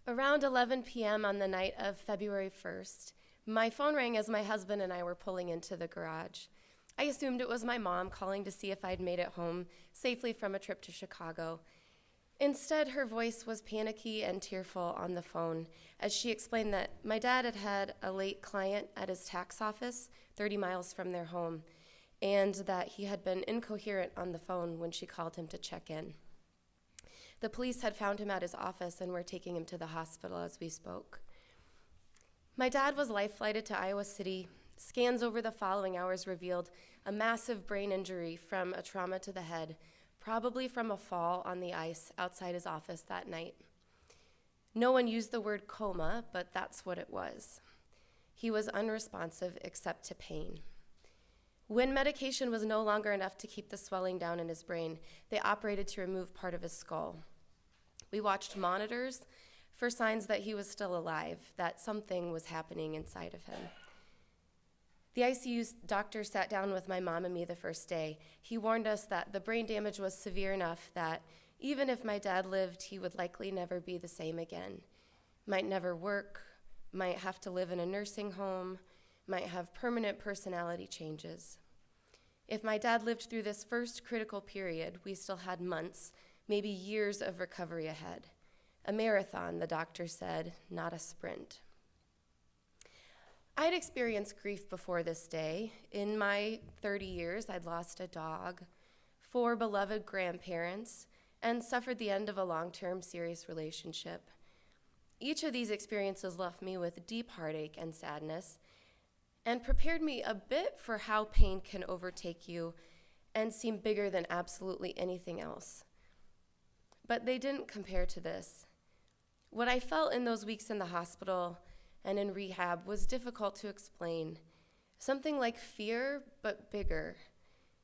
Around 11 p.m. on the night of February 1st, my phone rang as my husband and I were pulling into the garage. I assumed it was my mom calling to see if I'd made it home safely from a trip to Chicago. Instead, her voice was panicky and tearful on the phone as she explained that my dad had had a late client at his tax office 30 miles from their home, and that he had been incoherent on the phone when she called him to check in. The police had found him at his office and were taking him to the hospital as we spoke. My dad was life-flighted to Iowa City. Scans over the following hours revealed a massive brain injury from a trauma to the head, probably from a fall on the ice outside his office that night. No one used the word coma, but that's what it was. He was unresponsive except to pain. When medication was no longer enough to keep the swelling down in his brain, they operated to remove part of his skull. We watched monitors for signs that he was still alive, that something was happening inside of him. The ICU doctor sat down with my mom and me the first day. He warned us that the brain damage was severe enough that even if my dad lived, he would likely never be the same again. Might never work, might have to live in a nursing home, might have permanent personality changes. If my dad lived through this first critical period, we still had months, maybe years of recovery ahead. A marathon, the doctor said, not a sprint. I'd experienced grief before this day. In my 30 years, I'd lost a dog, 4 beloved grandparents, and suffered the end of a long-term serious relationship. Each of these experiences left me with deep heartache and sadness, and prepared me a bit for how pain can overtake you and seem bigger than absolutely anything else. But they didn't compare to this. What I felt in those weeks in the hospital and in rehab was difficult to explain. Something like fear, but bigger.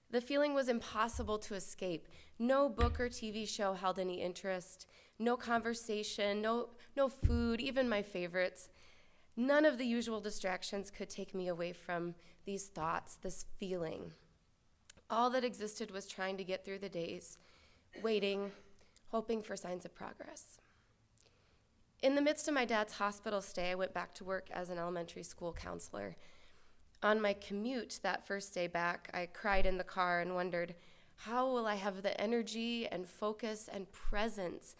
The feeling was impossible to escape. No book or TV show held any interest, no conversation, no food, even my favorites. None of the usual distractions could take me away from these thoughts, this feeling. All that existed was trying to get through the days, waiting, hoping for signs of progress. In the midst of my dad's hospital stay, I went back to work as an elementary school counselor. On my commute that first day back, I cried in the car and wondered, how will I have the energy and focus and presence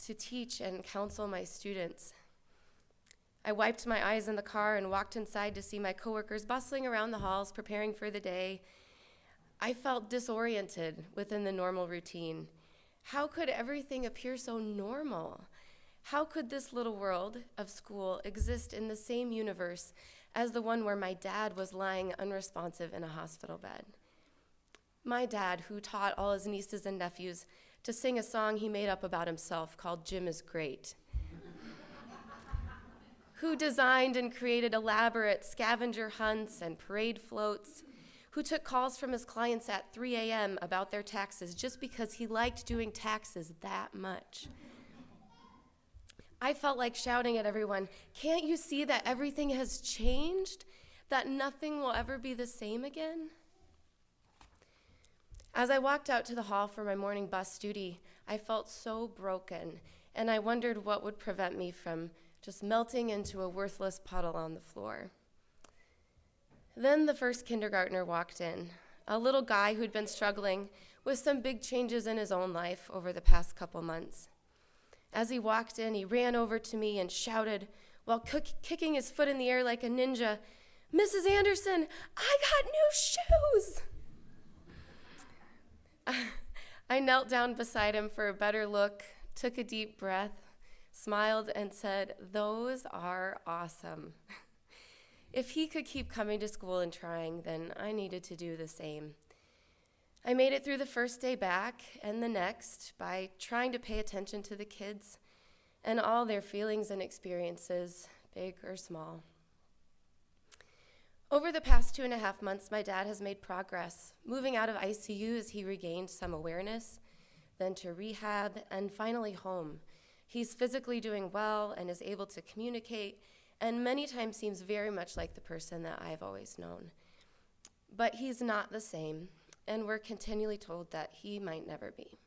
to teach and counsel my students? I wiped my eyes in the car and walked inside to see my coworkers bustling around the halls, preparing for the day. I felt disoriented within the normal routine. How could everything appear so normal? How could this little world of school exist in the same universe as the one where my dad was lying unresponsive in a hospital bed? My dad, who taught all his nieces and nephews to sing a song he made up about himself called Jim is Great. Who designed and created elaborate scavenger hunts and parade floats, who took calls from his clients at 3 a.m. about their taxes just because he liked doing taxes that much. I felt like shouting at everyone, can't you see that everything has changed? That nothing will ever be the same again? As I walked out to the hall for my morning bus duty, I felt so broken, and I wondered what would prevent me from just melting into a worthless puddle on the floor. Then the first kindergartner walked in, a little guy who'd been struggling with some big changes in his own life over the past couple months. As he walked in, he ran over to me and shouted, while kicking his foot in the air like a ninja, "Mrs. Anderson, I got new shoes!" I knelt down beside him for a better look, took a deep breath, smiled, and said, "Those are awesome." If he could keep coming to school and trying, then I needed to do the same. I made it through the first day back and the next by trying to pay attention to the kids and all their feelings and experiences, big or small. Over the past 2.5 months, my dad has made progress, moving out of ICU as he regained some awareness, then to rehab, and finally home. He's physically doing well and is able to communicate, and many times seems very much like the person that I've always known. But he's not the same, and we're continually told that he might never be.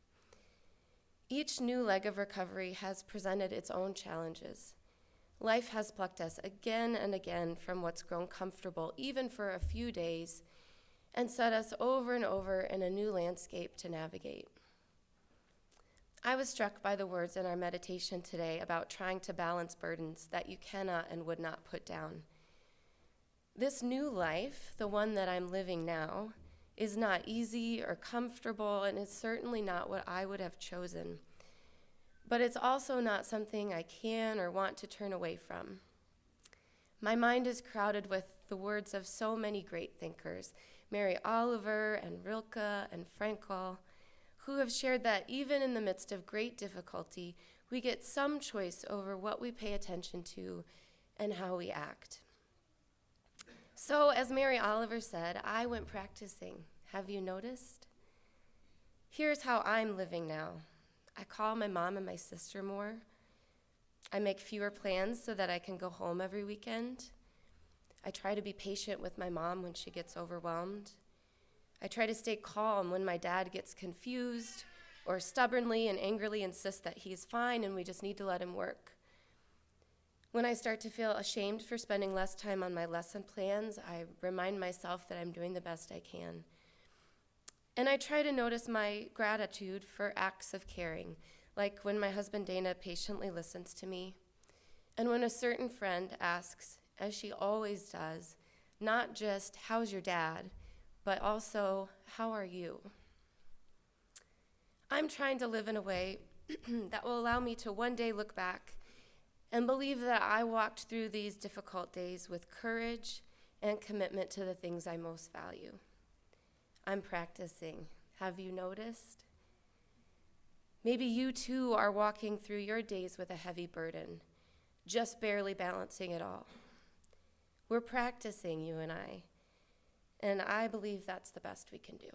Each new leg of recovery has presented its own challenges. Life has plucked us again and again from what's grown comfortable, even for a few days, and set us over and over in a new landscape to navigate. I was struck by the words in our meditation today about trying to balance burdens that you cannot and would not put down. This new life, the one that I'm living now, is not easy or comfortable, and is certainly not what I would have chosen. But it's also not something I can or want to turn away from. My mind is crowded with the words of so many great thinkers, Mary Oliver and Rilke and Frankl, who have shared that even in the midst of great difficulty, we get some choice over what we pay attention to and how we act. So, as Mary Oliver said, I went practicing. Have you noticed? Here's how I'm living now. I call my mom and my sister more. I make fewer plans so that I can go home every weekend. I try to be patient with my mom when she gets overwhelmed. I try to stay calm when my dad gets confused or stubbornly and angrily insists that he's fine and we just need to let him work. When I start to feel ashamed for spending less time on my lesson plans, I remind myself that I'm doing the best I can. And I try to notice my gratitude for acts of caring, like when my husband Dana patiently listens to me, and when a certain friend asks, as she always does, not just, "How's your dad?" but also, "How are you?" I'm trying to live in a way that will allow me to one day look back and believe that I walked through these difficult days with courage and commitment to the things I most value. I'm practicing. Have you noticed? Maybe you too are walking through your days with a heavy burden, just barely balancing it all. We're practicing, you and I believe that's the best we can do.